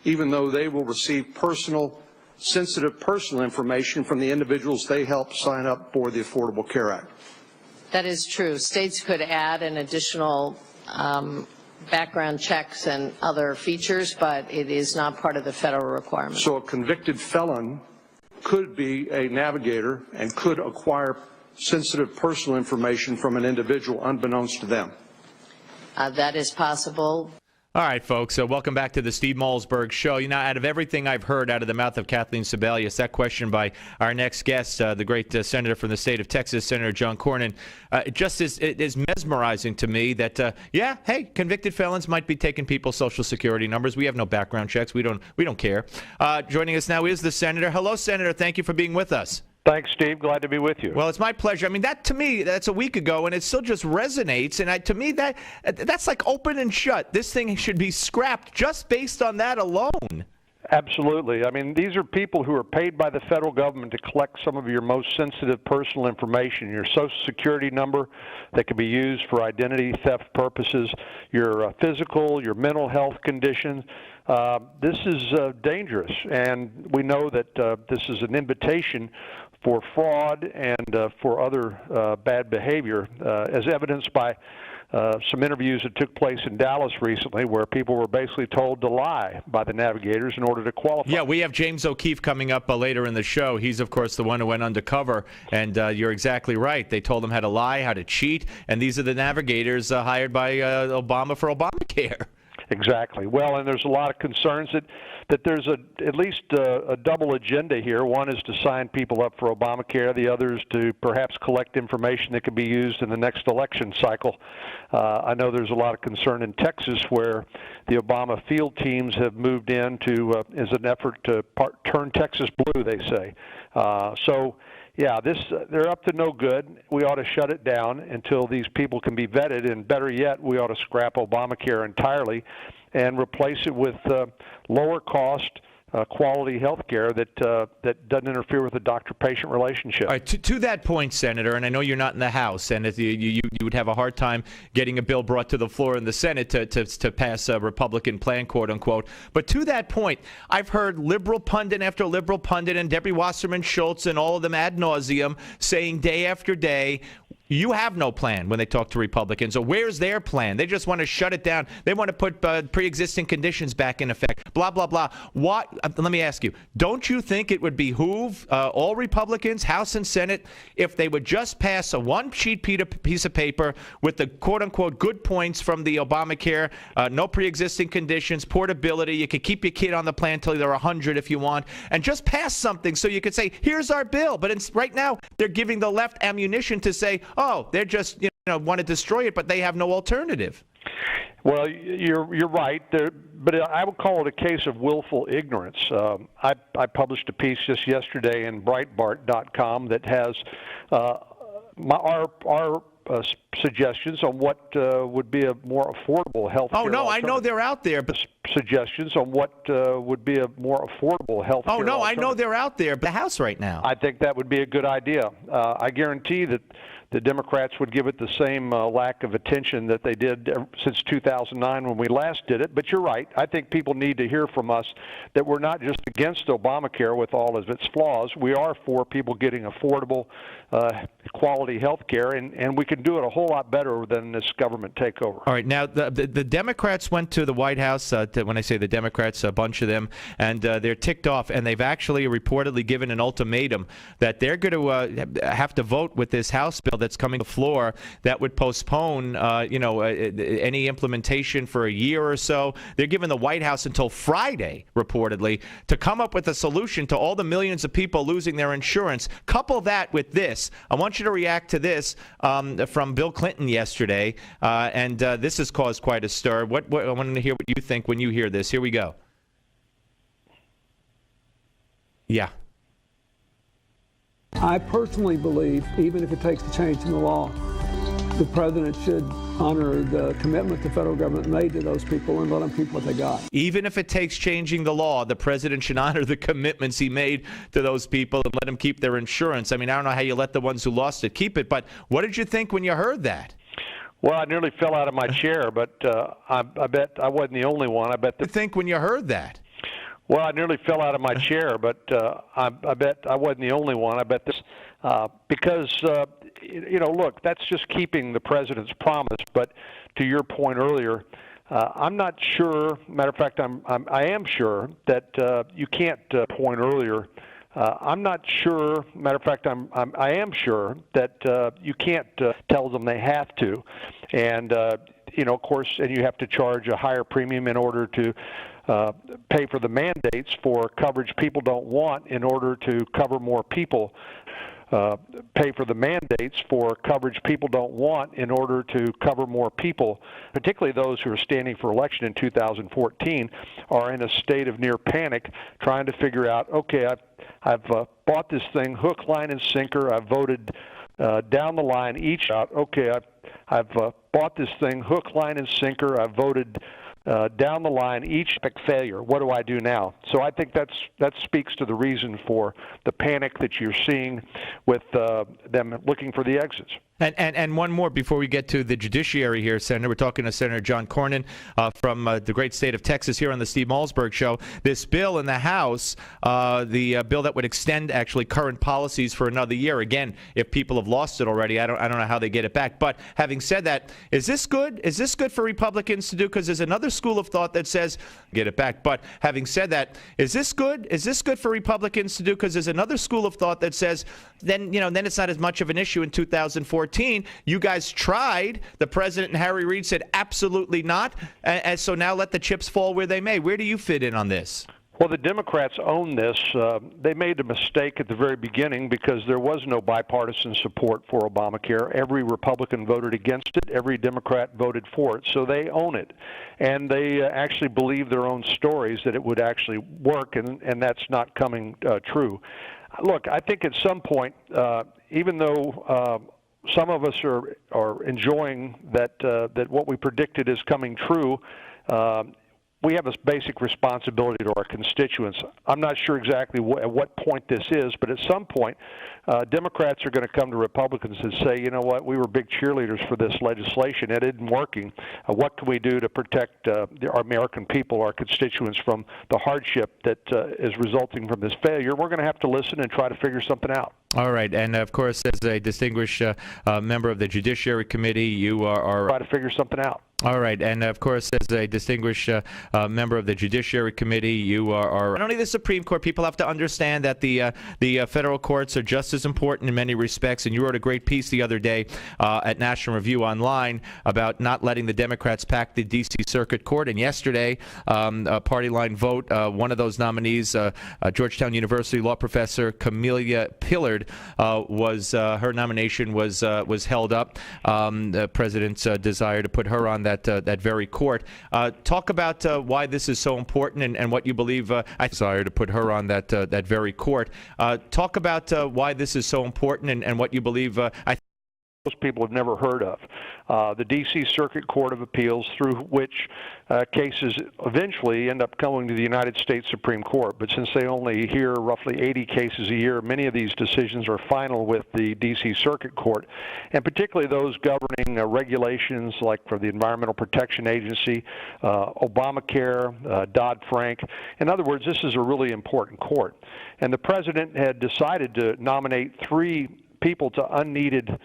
even though they will receive sensitive personal information from the individuals they help sign up for the Affordable Care Act. That is true. States could add an additional background checks and other features, but it is not part of the federal requirement. So a convicted felon could be a navigator and could acquire sensitive personal information from an individual unbeknownst to them. That is possible. All right, folks, so welcome back to the Steve Malzberg Show. You know, out of everything I've heard out of the mouth of Kathleen Sebelius, that question by our next guest, the great senator from the state of Texas, Senator John Cornyn, it just is mesmerizing to me that, yeah, hey, convicted felons might be taking people's Social Security numbers. We have no background checks. We don't care. Joining us now is the senator. Hello, Senator. Thank you for being with us. Thanks, Steve. Glad to be with you. Well, it's my pleasure. I mean, that to me, that's a week ago, and it still just resonates. And to me, that's like open and shut. This thing should be scrapped just based on that alone. Absolutely. I mean, these are people who are paid by the federal government to collect some of your most sensitive personal information, your Social Security number that can be used for identity theft purposes, your physical, your mental health conditions. This is dangerous, and we know that this is an invitation for fraud and for other bad behavior, as evidenced by some interviews that took place in Dallas recently where people were basically told to lie by the navigators in order to qualify. Yeah, we have James O'Keefe coming up later in the show. He's, of course, the one who went undercover, and you're exactly right. They told him how to lie, how to cheat, and these are the navigators hired by Obama for Obamacare. Exactly. Well, and there's a lot of concerns that there's at least a double agenda here. One is to sign people up for Obamacare. The other is to perhaps collect information that could be used in the next election cycle. I know there's a lot of concern in Texas where the Obama field teams have moved in as an effort to turn Texas blue, they say. Yeah, they're up to no good. We ought to shut it down until these people can be vetted, and better yet, we ought to scrap Obamacare entirely and replace it with lower cost, quality health care that doesn't interfere with the doctor-patient relationship. All right, to that point, Senator, and I know you're not in the House, and you would have a hard time getting a bill brought to the floor in the Senate to pass a Republican plan, quote unquote. But to that point, I've heard liberal pundit after liberal pundit and Debbie Wasserman Schultz and all of them ad nauseum saying day after day, you have no plan when they talk to Republicans. So where's their plan? They just want to shut it down. They want to put pre-existing conditions back in effect. Blah, blah, blah. What? Let me ask you, don't you think it would behoove all Republicans, House and Senate, if they would just pass a one-sheet piece of paper with the quote-unquote good points from the Obamacare, no pre-existing conditions, portability, you could keep your kid on the plan until they're 100 if you want, and just pass something so you could say, here's our bill. But right now, they're giving the left ammunition to say, oh, they're just, want to destroy it, but they have no alternative. Well, you're right, but I would call it a case of willful ignorance. I published a piece just yesterday in Breitbart.com that has our suggestions on what would be a more affordable health care. Oh, no, I know they're out there. But suggestions on what would be a more affordable health care. Oh, no, I know they're out there, but the House right now. I think that would be a good idea. I guarantee that the Democrats would give it the same lack of attention that they did since 2009 when we last did it. But you're right. I think people need to hear from us that we're not just against Obamacare with all of its flaws. We are for people getting affordable, quality health care, and we can do it a whole lot better than this government takeover. All right. Now, the Democrats went to the White House, when I say the Democrats, a bunch of them, and they're ticked off, and they've actually reportedly given an ultimatum that they're going to have to vote with this House bill that's coming to the floor that would postpone, any implementation for a year or so. They're giving the White House until Friday, reportedly, to come up with a solution to all the millions of people losing their insurance. Couple that with this. I want you to react to this from Bill Clinton yesterday, and this has caused quite a stir. I want to hear what you think when you hear this. Here we go. Yeah. I personally believe, even if it takes a change in the law, the president should honor the commitment the federal government made to those people and let them keep what they got. Even if it takes changing the law, the president should honor the commitments he made to those people and let them keep their insurance. I mean, I don't know how you let the ones who lost it keep it, but what did you think when you heard that? Well, I nearly fell out of my chair, but I bet I wasn't the only one. I bet you think when you heard that? Well, I nearly fell out of my chair, but I bet I wasn't the only one. I bet this, because, look, that's just keeping the president's promise. But to your point earlier, I'm not sure. Matter of fact, I am sure that you can't point earlier. I'm not sure. Matter of fact, I am sure that you can't tell them they have to, and of course, and you have to charge a higher premium in order to pay for the mandates for coverage people don't want in order to cover more people. Pay for the mandates for coverage people don't want in order to cover more people, particularly those who are standing for election in 2014, are in a state of near panic, trying to figure out, okay, I've bought this thing hook, line, and sinker. I've voted down the line each out. Okay, I've bought this thing hook, line, and sinker. I've voted down the line each epic failure. What do I do now? So I think that speaks to the reason for the panic that you're seeing with them looking for the exits. And one more before we get to the judiciary here, Senator. We're talking to Senator John Cornyn from the great state of Texas here on the Steve Malzberg Show. This bill in the House, the bill that would extend actually current policies for another year. Again, if people have lost it already, I don't know how they get it back. But having said that, is this good? Is this good for Republicans to do? Because there's another school of thought that says get it back. But having said that, is this good? Is this good for Republicans to do? Because there's another school of thought that says then it's not as much of an issue in 2014. You guys tried. The president and Harry Reid said absolutely not. And so now let the chips fall where they may. Where do you fit in on this? Well, the Democrats own this. They made a mistake at the very beginning because there was no bipartisan support for Obamacare. Every Republican voted against it. Every Democrat voted for it. So they own it. And they actually believe their own stories that it would actually work, and that's not coming true. Look, I think at some point, even though some of us are enjoying that what we predicted is coming true, we have a basic responsibility to our constituents. I'm not sure exactly at what point this is, but at some point, Democrats are going to come to Republicans and say, you know what, we were big cheerleaders for this legislation. It isn't working. What can we do to protect our American people, our constituents, from the hardship that is resulting from this failure? We're going to have to listen and try to figure something out. All right. And, of course, as a distinguished member of the Judiciary Committee, you are try to figure something out. All right. And, of course, as a distinguished member of the Judiciary Committee, you are not only the Supreme Court. People have to understand that the federal courts are just as important in many respects. And you wrote a great piece the other day at National Review Online about not letting the Democrats pack the D.C. Circuit Court. And yesterday, a party line vote, one of those nominees, Georgetown University law professor Camelia Pillard, her nomination was held up. The president's desire to put her on that very court. Talk about why this is so important and what you believe. I desire to put her on that very court. Talk about why this is so important and what you believe. Most people have never heard of. The D.C. Circuit Court of Appeals, through which cases eventually end up coming to the United States Supreme Court. But since they only hear roughly 80 cases a year, many of these decisions are final with the D.C. Circuit Court, and particularly those governing regulations like for the Environmental Protection Agency, Obamacare, Dodd-Frank. In other words, this is a really important court. And the president had decided to nominate 3 people to unneeded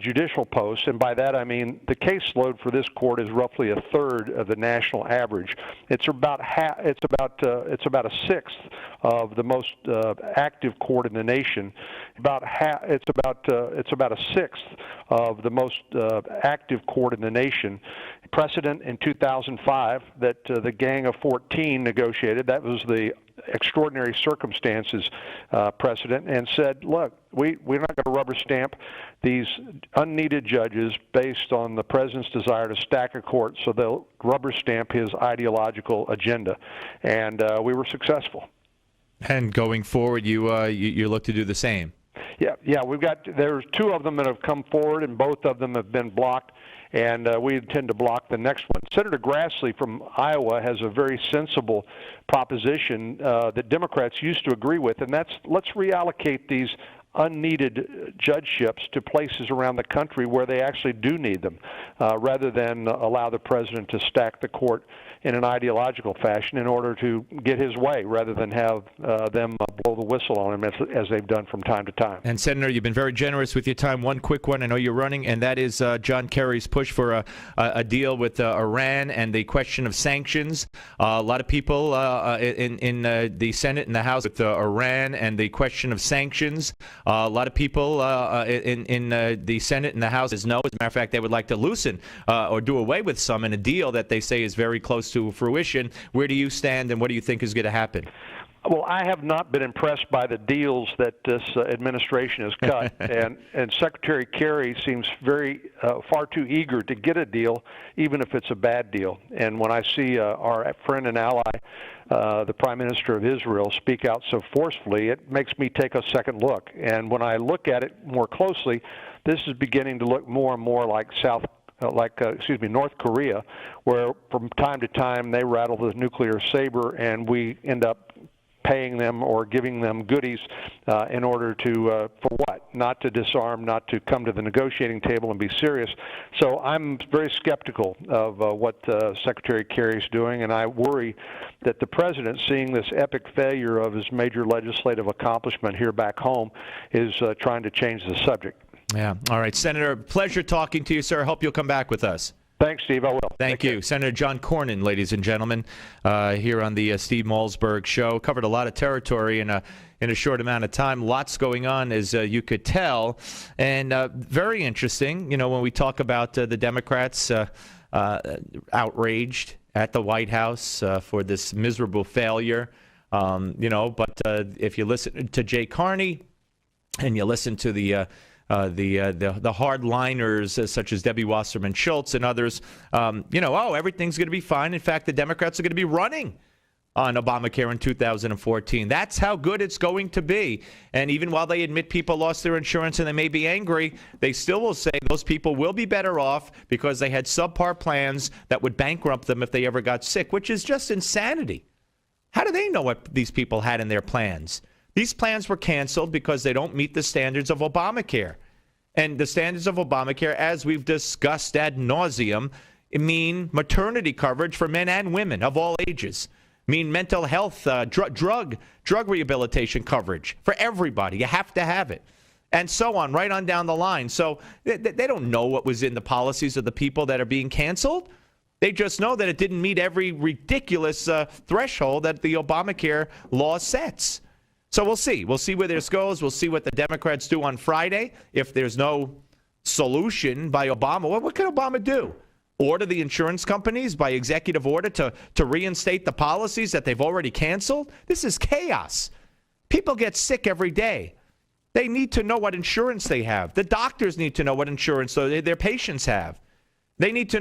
judicial posts, and by that I mean the caseload for this court is roughly a third of the national average. It's about a sixth of the most active court in the nation. It's about a sixth of the most active court in the nation. Precedent in 2005 that the Gang of 14 negotiated. That was the extraordinary circumstances precedent, and said, look, we're not going to rubber stamp these unneeded judges based on the president's desire to stack a court, so they'll rubber stamp his ideological agenda. And we were successful. And going forward, you look to do the same. Yeah, there's 2 of them that have come forward, and both of them have been blocked, and we intend to block the next one. Senator Grassley from Iowa has a very sensible proposition that Democrats used to agree with, and that's let's reallocate these unneeded judgeships to places around the country where they actually do need them, rather than allow the president to stack the court in an ideological fashion in order to get his way, rather than have them blow the whistle on him as they've done from time to time. And Senator, you've been very generous with your time. One quick one, I know you're running, and that is John Kerry's push for a deal with Iran and the question of sanctions. A lot of people in the Senate and the House with Iran and the question of sanctions. A lot of people in the Senate and the House is no. As a matter of fact, they would like to loosen or do away with some in a deal that they say is very close to fruition. Where do you stand, and what do you think is going to happen? Well, I have not been impressed by the deals that this administration has cut, and Secretary Kerry seems far too eager to get a deal, even if it's a bad deal. And when I see our friend and ally, the Prime Minister of Israel, speak out so forcefully, it makes me take a second look. And when I look at it more closely, this is beginning to look more and more like North Korea, where from time to time they rattle the nuclear saber, and we end up paying them or giving them goodies in order to, for what? Not to disarm, not to come to the negotiating table and be serious. So I'm very skeptical of what Secretary Kerry is doing, and I worry that the president, seeing this epic failure of his major legislative accomplishment here back home, is trying to change the subject. Yeah. All right, Senator, pleasure talking to you, sir. Hope you'll come back with us. Thanks, Steve. I will. Thank you. Senator John Cornyn, ladies and gentlemen, here on the Steve Malzberg Show. Covered a lot of territory in a short amount of time. Lots going on, as you could tell. And very interesting, when we talk about the Democrats outraged at the White House for this miserable failure. But if you listen to Jay Carney and you listen to the hardliners such as Debbie Wasserman Schultz and others, everything's going to be fine. In fact, the Democrats are going to be running on Obamacare in 2014. That's how good it's going to be. And even while they admit people lost their insurance and they may be angry, they still will say those people will be better off because they had subpar plans that would bankrupt them if they ever got sick, which is just insanity. How do they know what these people had in their plans? These plans were canceled because they don't meet the standards of Obamacare. And the standards of Obamacare, as we've discussed ad nauseum, mean maternity coverage for men and women of all ages, mean mental health, drug rehabilitation coverage for everybody. You have to have it. And so on, right on down the line. So they don't know what was in the policies of the people that are being canceled. They just know that it didn't meet every ridiculous threshold that the Obamacare law sets. So we'll see. We'll see where this goes. We'll see what the Democrats do on Friday. If there's no solution by Obama, what can Obama do? Order the insurance companies by executive order to reinstate the policies that they've already canceled? This is chaos. People get sick every day. They need to know what insurance they have. The doctors need to know what insurance their patients have. They need to know